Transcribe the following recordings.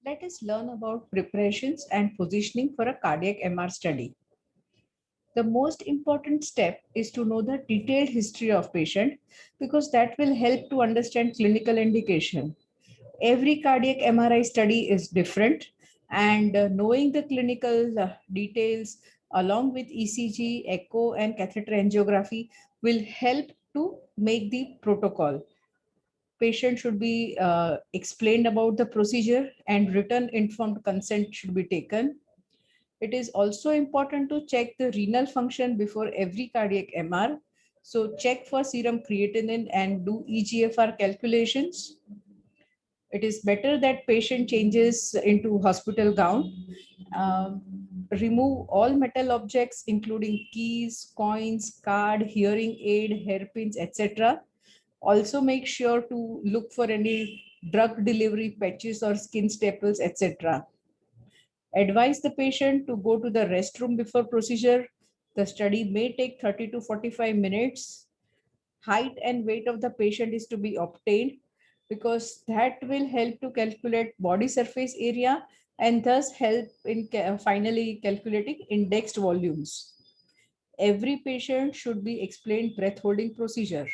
Let us learn about preparations and positioning for a cardiac MR study. The most important step is to know the detailed history of patient because that will help to understand clinical indication. Every cardiac MRI study is different, and knowing the clinical details along with ECG, echo, and catheter angiography will help to make the protocol. Patient should be explained about the procedure and written informed consent should be taken. It is also important to check the renal function before every cardiac MR. So check for serum creatinine and do EGFR calculations. It is better that patient changes into hospital gown. Um, Remove all metal objects including keys, coins, card, hearing aid, hairpins, etc. Also make sure to look for any drug delivery patches or skin staples, etc. Advise the patient to go to the restroom before procedure. The study may take 30 to 45 minutes. Height and weight of the patient is to be obtained because that will help to calculate body surface area and thus help in finally calculating indexed volumes. Every patient should be explained breath holding procedure.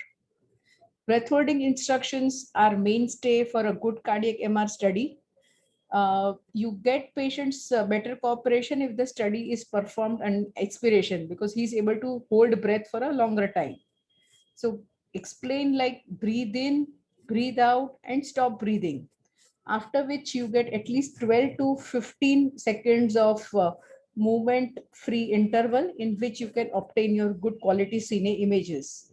Breath holding instructions are mainstay for a good cardiac MR study. You get patients better cooperation if the study is performed on expiration because he's able to hold breath for a longer time. So explain like breathe in, breathe out, and stop breathing. After which you get at least 12 to 15 seconds of movement free interval in which you can obtain your good quality cine images.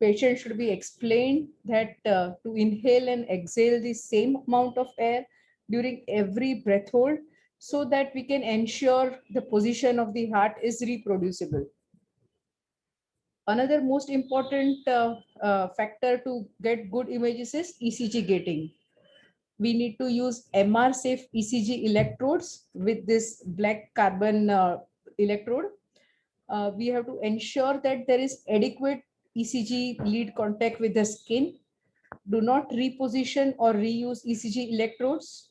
Patient should be explained that to inhale and exhale the same amount of air during every breath hold so that we can ensure the position of the heart is reproducible. Another most important factor to get good images is ECG gating. We need to use MR safe ECG electrodes with this black carbon electrode. We have to ensure that there is adequate ECG lead contact with the skin. Do not reposition or reuse ECG electrodes.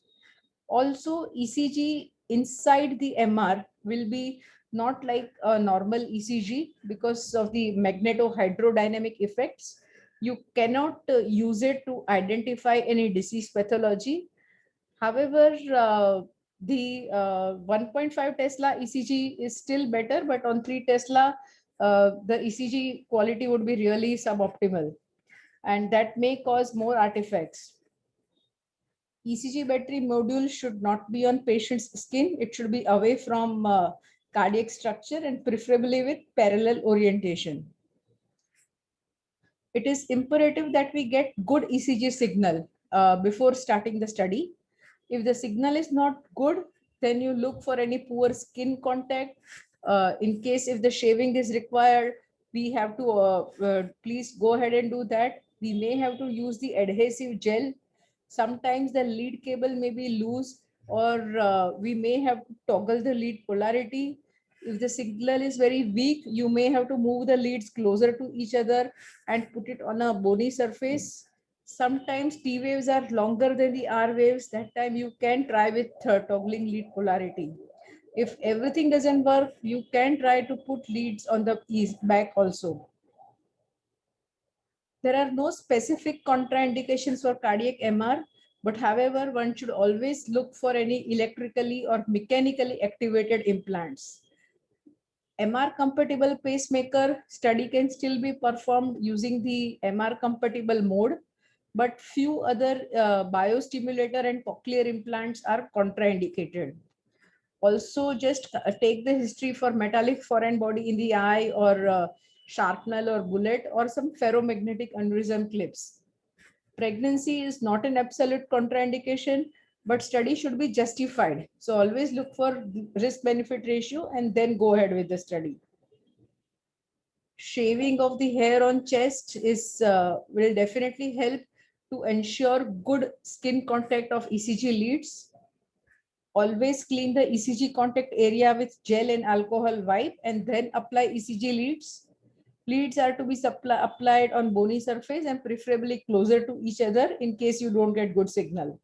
Also, ECG inside the MR will be not like a normal ECG because of the magnetohydrodynamic effects. You cannot use it to identify any disease pathology. However, the 1.5 Tesla ECG is still better, but on 3 Tesla, the ECG quality would be really suboptimal, and that may cause more artifacts. ECG battery module should not be on patient's skin. It should be away from cardiac structure and preferably with parallel orientation. It is imperative that we get good ECG signal before starting the study. If the signal is not good, then you look for any poor skin contact. In case if the shaving is required, we have to please go ahead and do that. We may have to use the adhesive gel. Sometimes the lead cable may be loose, or we may have to toggle the lead polarity. If the signal is very weak, you may have to move the leads closer to each other and put it on a bony surface. Sometimes T waves are longer than the R waves. That time you can try with toggling lead polarity. If everything doesn't work, you can try to put leads on the back also. There are no specific contraindications for cardiac MR, but however, one should always look for any electrically or mechanically activated implants. MR compatible pacemaker study can still be performed using the MR compatible mode, but few other biostimulator and cochlear implants are contraindicated. Also, just take the history for metallic foreign body in the eye, or sharpnel or bullet, or some ferromagnetic aneurysm clips. Pregnancy is not an absolute contraindication, but study should be justified. So always look for risk benefit ratio and then go ahead with the study. Shaving of the hair on chest is will definitely help to ensure good skin contact of ECG leads. Always clean the ECG contact area with gel and alcohol wipe and then apply ECG leads. Leads are to be applied on bony surface and preferably closer to each other in case you don't get good signal.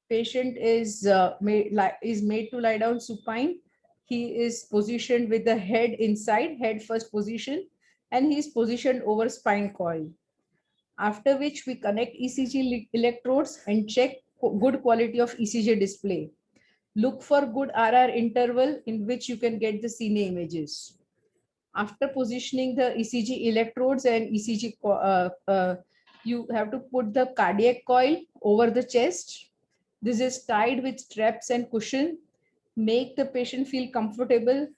patient is made to lie down supine. He is positioned with the head inside, head first position, and he is positioned over spine coil. After which we connect ECG electrodes and check good quality of ECG display. Look for good RR interval in which you can get the cine images. After positioning the ECG electrodes and ECG, you have to put the cardiac coil over the chest. This is tied with straps and cushion. Make the patient feel comfortable.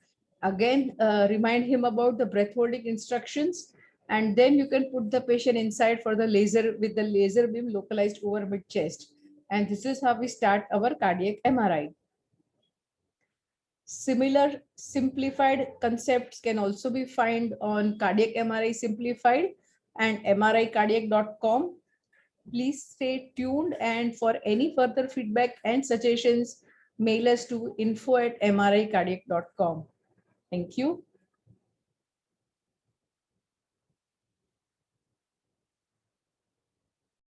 Again, remind him about the breath holding instructions. And then you can put the patient inside for the laser with the laser beam localized over mid chest. And this is how we start our cardiac MRI. Similar simplified concepts can also be found on Cardiac MRI Simplified and mricardiac.com. Please stay tuned, and for any further feedback and suggestions, mail us to info@mricardiac.com. Thank you.